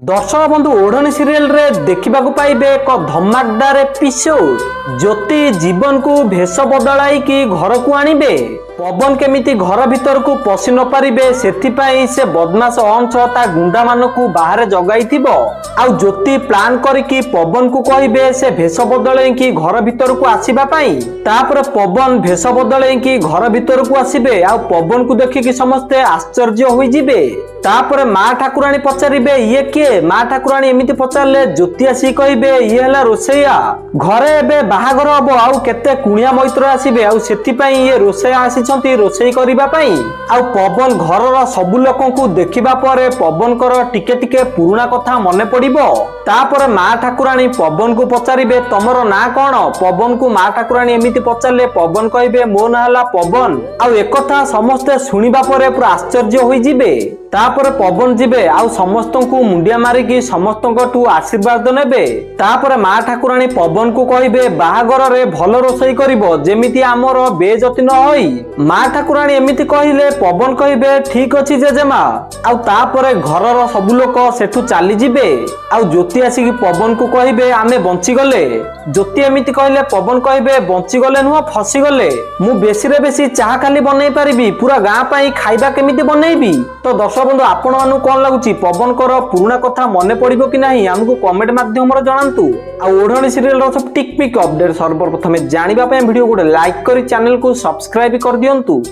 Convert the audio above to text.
दर्शक बंधु ओढ़नी सीरियल रे देखा पाइबे एक धमाकदार एपिसोड। ज्योति जीवन को भेष बदलाई कि घर को आणिबे। पवन केमिति घर भीतर को पशि न पारिबे सेथिपाई से बदमाश अंश ता गुंडा मानकु बाहर जगाइथिबो। आउ ज्योति प्लान करिकि पवन को कहिबे से भेष बदलाई कि घर भीतर को आसीबा पाई। तापर पवन भेष बदलाई कि घर भीतर को आसीबे। आउ पवन को देखिकि समस्ते आश्चर्य होई जिबे। तापर माँ ठाकुराणी पचारिबे ये किए। माँ ठाकुराणी एमिति पचारले ज्योति आसी कहिबे ये हला रोसैया। घरे एबे बाहागर हबो आउ केते कुणिया मैत्र आसीबे आउ सेथिपाई ये रोसैया आसीछंती रोसई करिबा पई। आउ पवन घरर सबु लोकंकु देखिबा परे पवनकर टिके टिके पुराना कथा मने पड़िबो। तापर माँ ठाकुराणी पवन को पचारिबे तमरो ना कोन। पवन को माँ ठाकुराणी एमिति पचारले पवन कहिबे मो ना हला पवन। आउ एकथा समस्ते सुनिबा परे पूरा आश्चर्य होई जिबे। तापर पवन जिबे आउ समस्तंकु मुंडिया मारिकी समस्तंकटू आशीर्वाद नेबे। तापर माँ ठाकुराणी पवन को कहिबे बाहागर रे भल रोसई करिवो जेमिति आमर बेजति न होई। माँ ठाकुराणी एमिति कहिले पवन कहिबे ठीक अछि जेजेमा। आउ तापर घरर सब लोक सेठू चली जिबे। आउ ज्योति आसिकी पवन को कहिबे आमे बंची गले। ज्योति एमिति कहिले पवन कहिबे बंची गले नुह फसी गले। मु बेसी रे बेसी चाहा खाली बनै पारिबी पूरा गां पई खाइबा केमिति बनैबी। तो दर्शक बंधु आपण मानु कोन लागुची पवन कर पुराना कथा मने पड़िबो कि नाही हमकु कमेंट माध्यम रे जणांतु। आ ओढ़नी सीरियल रो सब टिक पिक अपडेट सर्वप्रथमे जानिबा पय वीडियो को लाइक करी चैनल को सब्सक्राइब कर दियंतु।